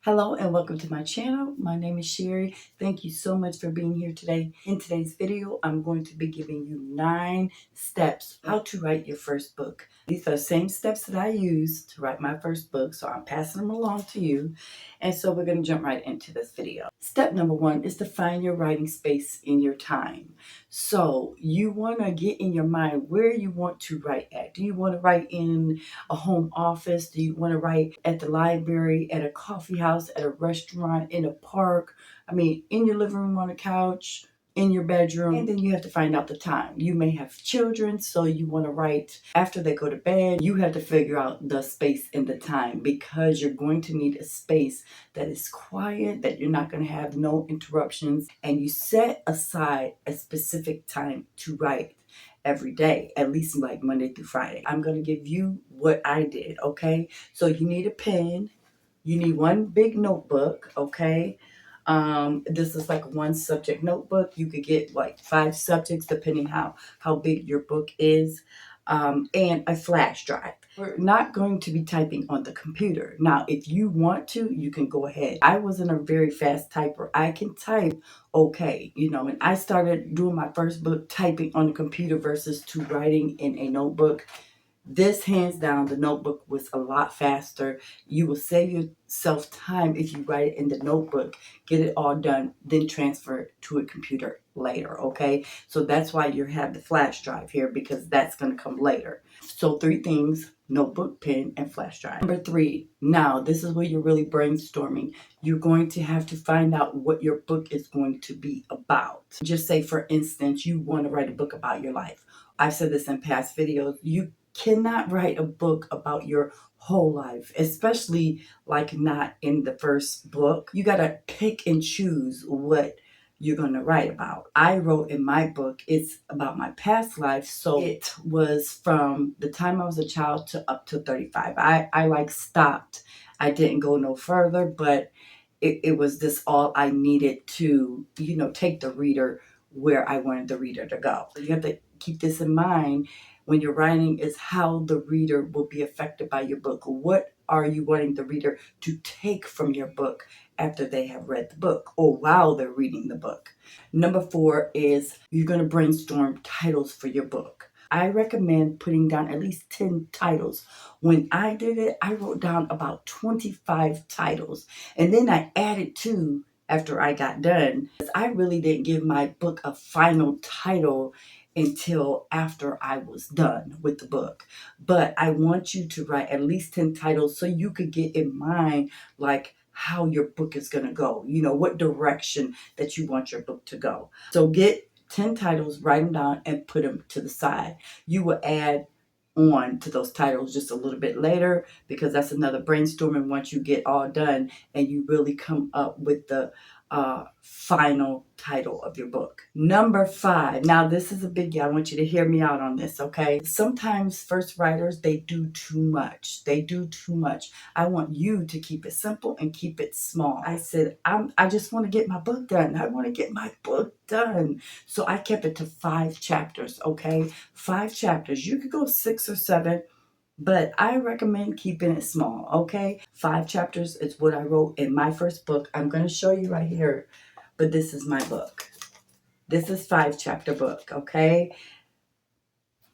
Hello and welcome to my channel. My name is Sherry. Thank you so much for being here today. In today's video, I'm going to be giving you 9 steps how to write your first book. These are the same steps that I used to write my first book, so I'm passing them along to you. And so we're going to jump right into this video. Step number 1 is to find your writing space in your time. So you want to get in your mind where you want to write at. Do you want to write in a home office? Do you want to write at the library, at a coffee house, at a restaurant, in a park? I mean, in your living room on a couch, in your bedroom. And then you have to find out the time. You may have children, so you want to write after they go to bed. You have to figure out the space and the time because you're going to need a space that is quiet, that you're not going to have no interruptions, and you set aside a specific time to write every day, at least like Monday through Friday. I'm going to give you what I did, okay? So you need a pen. You need one big notebook, okay? This is like one subject notebook. You could get like 5 subjects depending how big your book is, and a flash drive. We're not going to be typing on the computer. Now, if you want to, you can go ahead. I wasn't a very fast typer. I can type okay, and I started doing my first book typing on the computer versus to writing in a notebook. This, hands down, the notebook was a lot faster. You will save yourself time if you write it in the notebook, get it all done, then transfer it to a computer later, okay? So that's why you have the flash drive here, because that's going to come later. So 3 things: notebook, pen, and flash drive. Number 3, now this is where you're really brainstorming. You're going to have to find out what your book is going to be about. Just say, for instance, you want to write a book about your life. I've said this in past videos. You cannot write a book about your whole life, especially like not in the first book. You got to pick and choose what you're going to write about. I wrote in my book, it's about my past life. So it was from the time I was a child to up to 35. I like stopped. I didn't go no further, but it was this all I needed to, take the reader where I wanted the reader to go. So you have to keep this in mind when you're writing, is how the reader will be affected by your book. What are you wanting the reader to take from your book after they have read the book or while they're reading the book? Number 4 is you're going to brainstorm titles for your book. I recommend putting down at least 10 titles. When I did it, I wrote down about 25 titles, and then I added 2 after I got done. I really didn't give my book a final title until after I was done with the book. But I want you to write at least 10 titles so you could get in mind like how your book is going to go, what direction that you want your book to go. So get 10 titles, write them down, and put them to the side. You will add on to those titles just a little bit later, because that's another brainstorming once you get all done and you really come up with the final title of your book. Number 5. Now this is a biggie. I want you to hear me out on this, okay? Sometimes first writers, they do too much. I want you to keep it simple and keep it small. I said, I just want to get my book done. I want to get my book done. So I kept it to 5 chapters, okay? 5 chapters. You could go 6 or 7, but I recommend keeping it small, okay? 5 chapters is what I wrote in my first book. I'm going to show you right here, but this is my book. This is 5 chapter book, okay?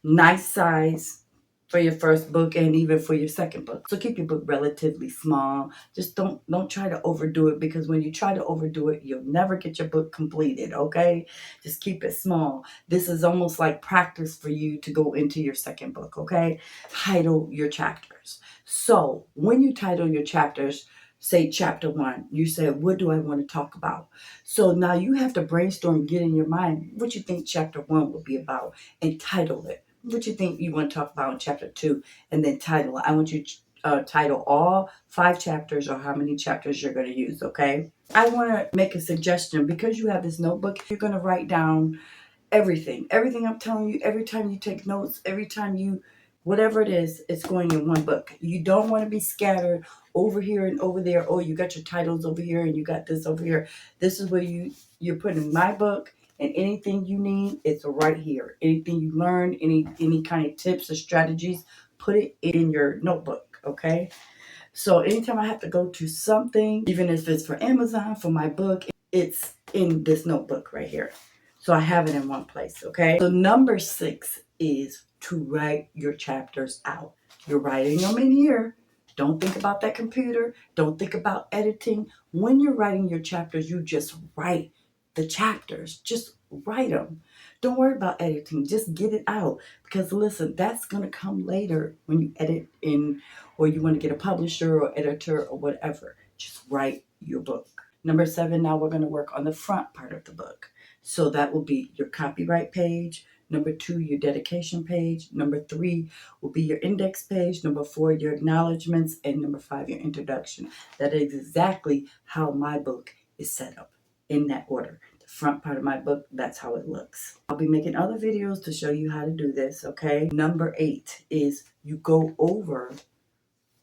Nice size for your first book and even for your second book. So keep your book relatively small. Just don't try to overdo it, because when you try to overdo it, you'll never get your book completed, okay? Just keep it small. This is almost like practice for you to go into your second book, okay? Title your chapters. So when you title your chapters, say chapter 1, you say, what do I want to talk about? So now you have to brainstorm, get in your mind what you think chapter 1 will be about, and title it. What you think you want to talk about in chapter 2, and then title it. I want you to title all 5 chapters, or how many chapters you're going to use, okay? I want to make a suggestion. Because you have this notebook, you're going to write down everything I'm telling you. Every time you take notes, every time you, whatever it is, it's going in one book. You don't want to be scattered over here and over there. Oh, you got your titles over here and you got this over here. This is where you're putting my book, and anything you need, it's right here. Anything you learn, any kind of tips or strategies, put it in your notebook, okay? So anytime I have to go to something, even if it's for Amazon, for my book, it's in this notebook right here. So I have it in one place, okay? So number 6 is to write your chapters out. You're writing them in here. Don't think about that computer. Don't think about editing. When you're writing your chapters, you just write the chapters. Just write them. Don't worry about editing. Just get it out. Because listen, that's going to come later when you edit in, or you want to get a publisher or editor or whatever. Just write your book. Number 7, now we're going to work on the front part of the book. So that will be your copyright page. Number 2, your dedication page. Number 3 will be your index page. Number 4, your acknowledgments. And number 5, your introduction. That is exactly how my book is set up, in that order. The front part of my book, that's how it looks. I'll be making other videos to show you how to do this, okay? Number 8 is you go over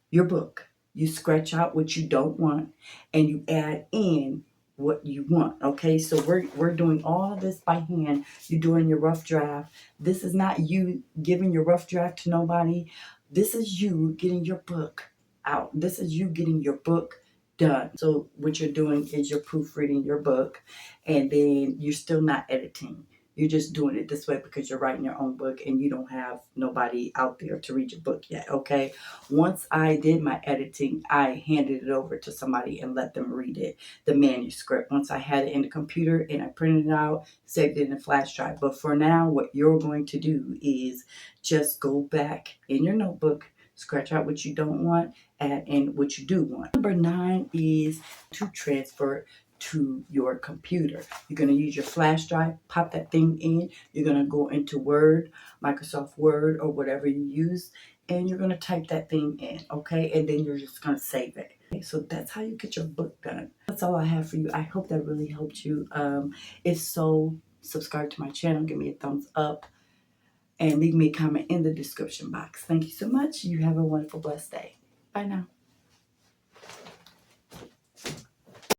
your book. You scratch out what you don't want and you add in what you want. Okay, so we're doing all of this by hand. You're doing your rough draft. This is not you giving your rough draft to nobody. This is you getting your book out. This is you getting your book done. So what you're doing is you're proofreading your book, and then you're still not editing. You're just doing it this way because you're writing your own book and you don't have nobody out there to read your book yet, okay? Once I did my editing, I handed it over to somebody and let them read it, the manuscript. Once I had it in the computer and I printed it out, saved it in a flash drive. But for now, what you're going to do is just go back in your notebook, scratch out what you don't want, add in what you do want. Number 9 is to transfer to your computer. You're going to use your flash drive, pop that thing in. You're going to go into Word, Microsoft Word, or whatever you use, and you're going to type that thing in, okay? And then you're just going to save it. Okay, so that's how you get your book done. That's all I have for you. I hope that really helped you. If so, subscribe to my channel, give me a thumbs up, and leave me a comment in the description box. Thank you so much. You have a wonderful, blessed day. Bye now.